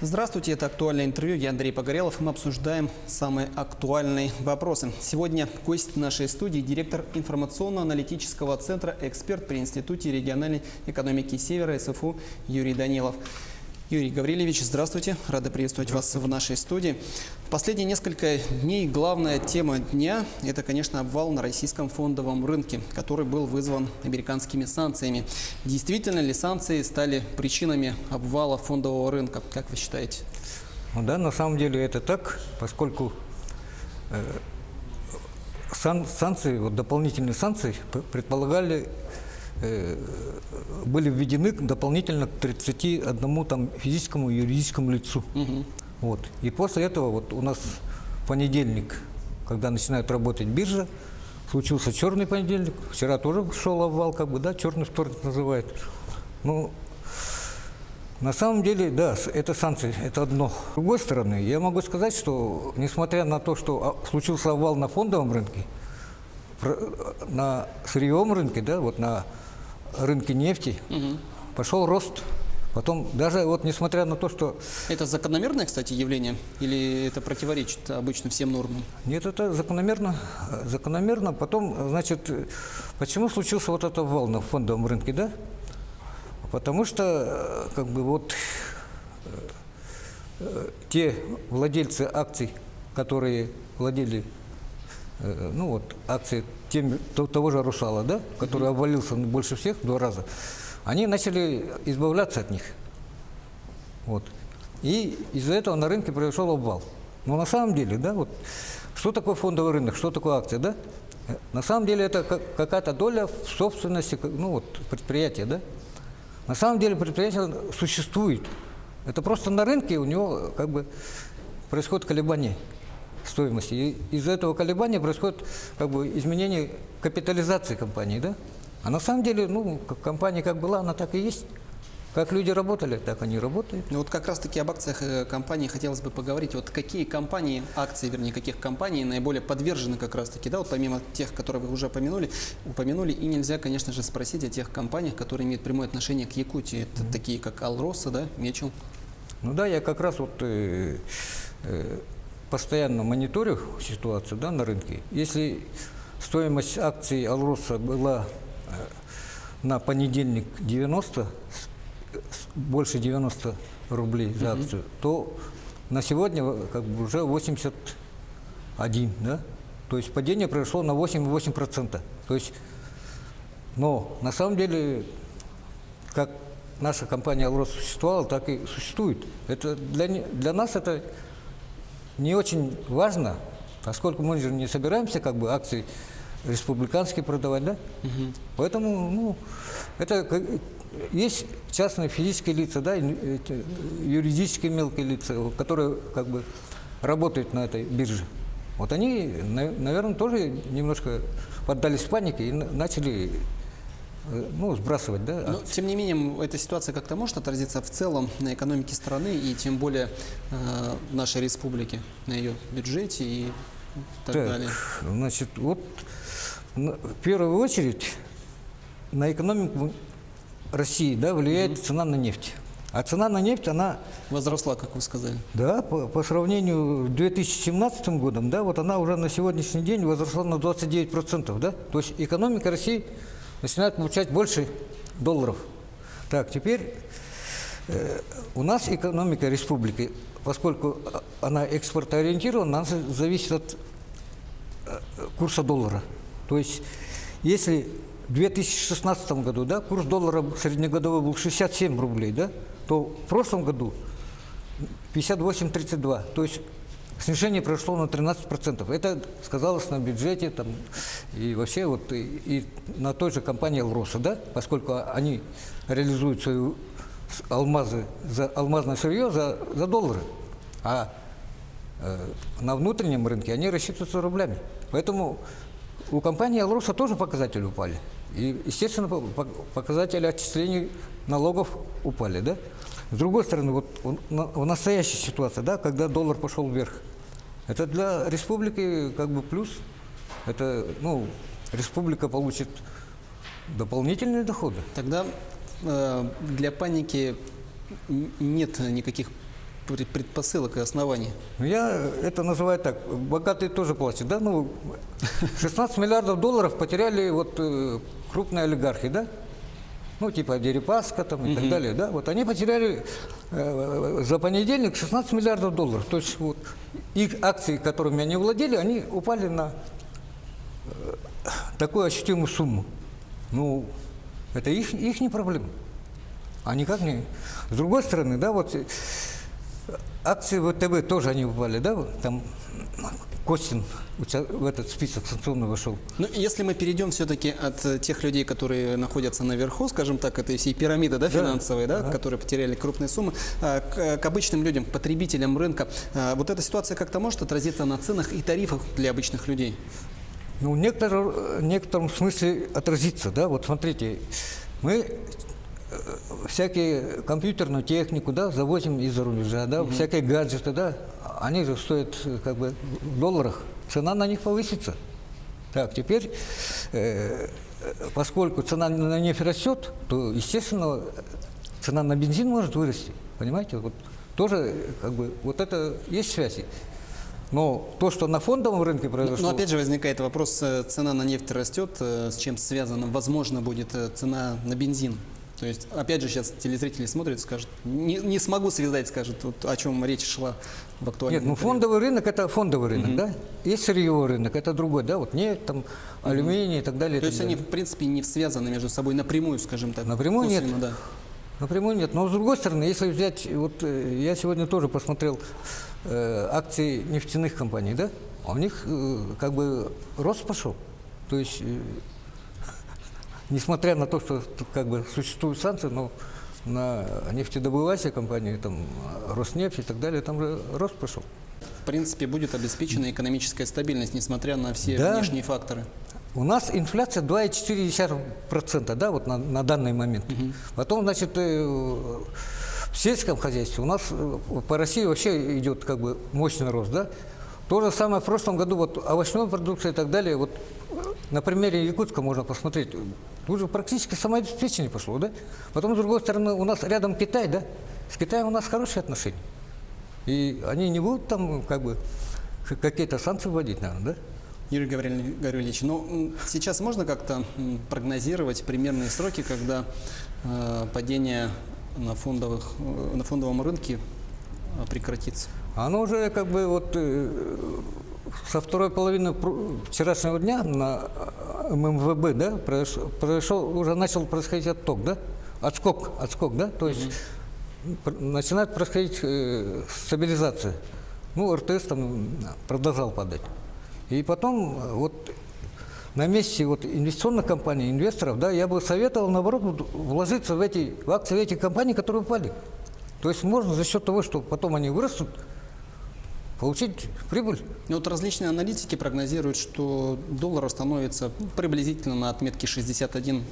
Здравствуйте, это «Актуальное интервью». Я Андрей Погорелов, и мы обсуждаем самые актуальные вопросы. Сегодня гость нашей студии – директор информационно-аналитического центра, эксперт при Институте региональной экономики Севера СФУ Юрий Данилов. Юрий Гаврилевич, здравствуйте. Рада приветствовать вас в нашей студии. В последние несколько дней главная тема дня – это, конечно, обвал на российском фондовом рынке, который был вызван американскими санкциями. Действительно ли санкции стали причинами обвала фондового рынка? Как вы считаете? Ну да, на самом деле это так, поскольку санкции, дополнительные санкции предполагали, были введены дополнительно к 31 физическому и юридическому лицу. Вот. И после этого у нас в понедельник, когда начинает работать биржа, случился черный понедельник. Вчера тоже шел обвал, черный вторник называют. Ну, на самом деле, да, это санкции, это одно. С другой стороны, я могу сказать, что несмотря на то, что случился обвал на фондовом рынке, на сырьевом рынке, на рынке нефти пошел рост. Потом даже несмотря на то, что... Это закономерное, кстати, явление? Или это противоречит обычно всем нормам? Нет, это закономерно. Закономерно. Потом, значит, почему случился этот обвал на фондовом рынке, да? Потому что, те владельцы акций, которые владели, акции того же «Русала», да, который обвалился больше всех в 2 раза, они начали избавляться от них. Вот. И из-за этого на рынке произошел обвал. Но на самом деле, что такое фондовый рынок, что такое акция, да? На самом деле это какая-то доля в собственности, предприятия, да? На самом деле предприятие существует. Это просто на рынке у него происходит колебание стоимости. И из-за этого колебания происходит изменение капитализации компании, да? А на самом деле, компания как была, она так и есть. Как люди работали, так они и работают. Ну как раз-таки об акциях компании хотелось бы поговорить. Какие компании, акции, вернее, каких компаний наиболее подвержены как раз-таки, помимо тех, которые вы уже упомянули, и нельзя, конечно же, спросить о тех компаниях, которые имеют прямое отношение к Якутии. Это такие, как Алроса, да, Мечел. Ну да, я как раз постоянно мониторю ситуацию, на рынке. Если стоимость акций Алроса была на понедельник больше 90 рублей за акцию, то на сегодня уже 81, да? То есть падение произошло на 8,8%. То есть, но на самом деле, как наша компания «Алрос» существовала, так и существует. Это для нас это не очень важно, поскольку мы же не собираемся акции республиканские продавать, да? Поэтому, это есть частные физические лица, да, юридические мелкие лица, которые работают на этой бирже. Вот они, наверное, тоже немножко поддались панике и начали сбрасывать, да. Но, тем не менее, эта ситуация как-то может отразиться в целом на экономике страны и тем более нашей республики, на ее бюджете и так далее. Значит, в первую очередь на экономику России, влияет цена на нефть. А цена на нефть, она... Возросла, как вы сказали. Да, по сравнению с 2017 годом, она уже на сегодняшний день возросла на 29%, да? То есть экономика России начинает получать больше долларов. Так, теперь у нас экономика республики, поскольку она экспортоориентирована, она зависит от курса доллара. То есть, если в 2016 году, курс доллара среднегодовой был 67 рублей, то в прошлом году 58,32. То есть снижение произошло на 13%. Это сказалось на бюджете и вообще и на той же компании «Алроса», поскольку они реализуют свои алмазное сырье за доллары. А на внутреннем рынке они рассчитываются рублями. Поэтому у компании «Алроса» тоже показатели упали. И, естественно, показатели отчислений налогов упали, да? С другой стороны, в настоящей ситуации, когда доллар пошел вверх, это для республики плюс. Это, республика получит дополнительные доходы. Тогда для паники нет никаких предпосылок и оснований? Ну, я это называю так, богатые тоже платят, да, ну, 16 миллиардов долларов потеряли вот крупные олигархи, да, ну, типа Дерипаска там и так далее, да, вот они потеряли за понедельник 16 миллиардов долларов, то есть вот их акции, которыми они владели, они упали на такую ощутимую сумму. Ну, это их не проблема. А никак не... С другой стороны, да, вот акции ВТБ тоже они упали, да, вот там Костин в этот список санкционный вошел. Ну, если мы перейдем все-таки от тех людей, которые находятся наверху, скажем так, этой всей пирамиды, да, финансовой, да, которые потеряли крупные суммы, к обычным людям, к потребителям рынка, вот эта ситуация как-то может отразиться на ценах и тарифах для обычных людей? Ну, в некотором смысле отразится, да, вот смотрите, мы всякие компьютерную технику, да, завозим из-за рубежа, да, всякие гаджеты, да, они же стоят как бы в долларах, цена на них повысится. Так, теперь, поскольку цена на нефть растет, то, естественно, цена на бензин может вырасти, понимаете, вот тоже как бы вот это есть связи. Но то, что на фондовом рынке произошло... Но опять же возникает вопрос, цена на нефть растет, с чем связано, возможно, будет цена на бензин. То есть, опять же, сейчас телезрители смотрят и скажут, не смогу связать, скажут, вот, о чем речь шла в актуальном. Нет, ну фондовый рынок – это фондовый рынок, да? Есть сырьевой рынок, это другой, да? Вот нефть, там, алюминий и так далее. То есть они, в принципе, не связаны между собой напрямую, скажем так. Напрямую нет. Да. Напрямую нет. Но с другой стороны, если взять, вот я сегодня тоже посмотрел акции нефтяных компаний, да? А у них как бы рост пошел. То есть, несмотря на то, что как бы существуют санкции, но на нефтедобывающие компании, там, Роснефть и так далее, там же рост пошел. В принципе, будет обеспечена экономическая стабильность, несмотря на все внешние факторы. У нас инфляция 2,4%, да, вот на данный момент. Потом, значит, в сельском хозяйстве у нас по России вообще идет как бы мощный рост, да. То же самое в прошлом году, вот овощная продукция и так далее, вот на примере Якутска можно посмотреть, уже практически самообеспечение пошло, да. Потом, с другой стороны, у нас рядом Китай, да, с Китаем у нас хорошие отношения. И они не будут там как бы какие-то санкции вводить, наверное, да. Юрий Гаврилович, ну, сейчас можно как-то прогнозировать примерные сроки, когда падение на фондовом рынке прекратится? Оно уже как бы вот со второй половины вчерашнего дня на ММВБ, да, уже начал происходить отток, да, отскок, да, то есть начинает происходить стабилизация. Ну, РТС там продолжал падать. И потом вот на месте вот инвестиционных компаний, инвесторов, да, я бы советовал, наоборот, вложиться в акции этих компаний, которые упали. То есть можно за счет того, что потом они вырастут, получить прибыль. Ну, вот различные аналитики прогнозируют, что доллар остановится приблизительно на отметке 61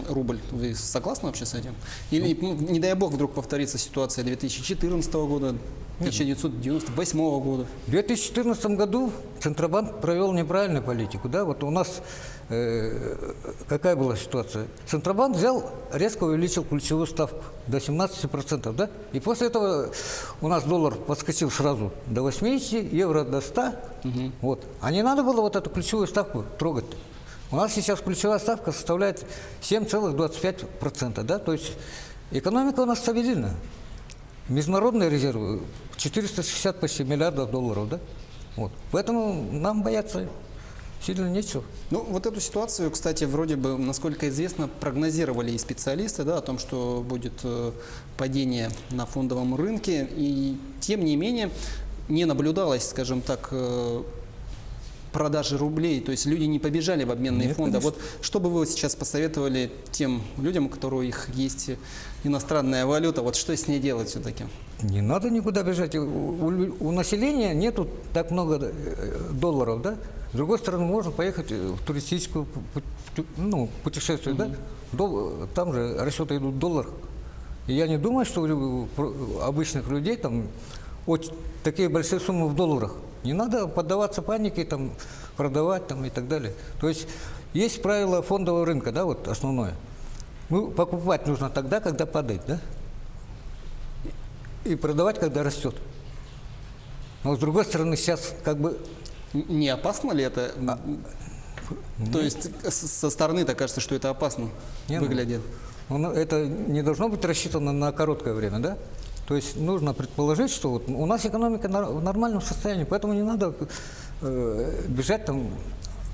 рубль. Вы согласны вообще с этим? Или, не дай бог, вдруг повторится ситуация 2014 года, 1998 года? В 2014 году Центробанк провел неправильную политику. Да? Вот у нас какая была ситуация? Центробанк резко увеличил ключевую ставку до 17%. Да? И после этого у нас доллар подскочил сразу до 80, евро до 100. Вот. А не надо было вот эту ключевую ставку трогать. У нас сейчас ключевая ставка составляет 7,25%. Да? То есть экономика у нас стабильна. Международные резервы 460 почти миллиардов долларов, да? Вот. Поэтому нам бояться сильно нечего. Ну, вот эту ситуацию, кстати, вроде бы, насколько известно, прогнозировали и специалисты, да, о том, что будет падение на фондовом рынке, и тем не менее не наблюдалось, скажем так, продажи рублей, то есть люди не побежали в обменные фонды. Конечно. Вот что бы вы сейчас посоветовали тем людям, у которых есть иностранная валюта, вот что с ней делать все-таки? Не надо никуда бежать. У населения нету так много долларов, да? С другой стороны, можно поехать в туристическое путешествие, да? Там же расчеты идут в долларах. И я не думаю, что у обычных людей там такие большие суммы в долларах. Не надо поддаваться панике, там, продавать там, и так далее. То есть правило фондового рынка, да, вот основное. Покупать нужно тогда, когда падает, да? И продавать, когда растет. Но с другой стороны, сейчас как бы Не опасно ли это? То есть со стороны-то кажется, что это опасно Не, ну, выглядит. это не должно быть рассчитано на короткое время, да? То есть нужно предположить, что вот у нас экономика в нормальном состоянии, поэтому не надо бежать там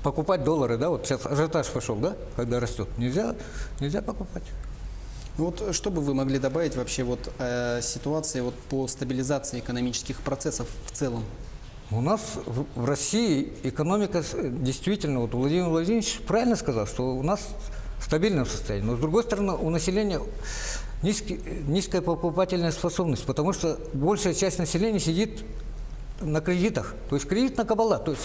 покупать доллары, да? Вот сейчас ажиотаж пошел, да? Когда растет, нельзя покупать. Ну вот что бы вы могли добавить вообще вот ситуации вот по стабилизации экономических процессов в целом? У нас в России экономика действительно, вот Владимир Владимирович правильно сказал, что у нас в стабильном состоянии. Но с другой стороны, у населения низкая покупательная способность, потому что большая часть населения сидит на кредитах. То есть кредит на кабала. То есть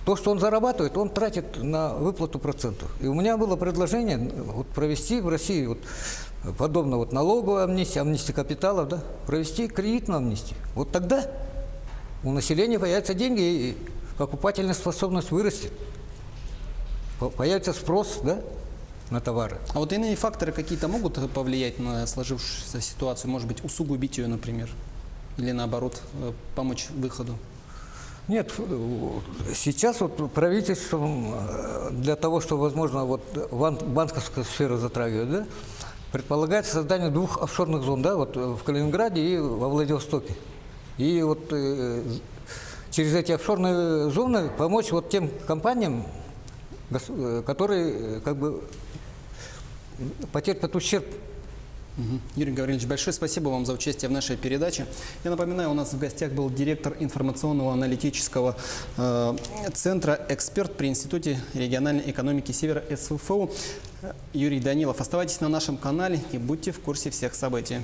то, что он зарабатывает, он тратит на выплату процентов. И у меня было предложение вот, провести в России вот, подобно вот, налоговой амнистии, амнистии капиталов, да, провести кредитную амнистию. Вот тогда у населения появятся деньги, и покупательная способность вырастет. Появится спрос, да, на товары. А вот иные факторы какие-то могут повлиять на сложившуюся ситуацию? Может быть, усугубить ее, например? Или наоборот, помочь выходу? Нет, сейчас вот правительством для того, чтобы, возможно, вот банковская сфера затрагивает, да, предполагается создание 2 офшорных зон, да, вот в Калининграде и во Владивостоке. И вот через эти офшорные зоны помочь вот тем компаниям, которые как бы потерпят ущерб. Юрий Гаврилович, большое спасибо вам за участие в нашей передаче. Я напоминаю, у нас в гостях был директор информационного аналитического центра, эксперт при Институте региональной экономики Севера СФФУ Юрий Данилов. Оставайтесь на нашем канале и будьте в курсе всех событий.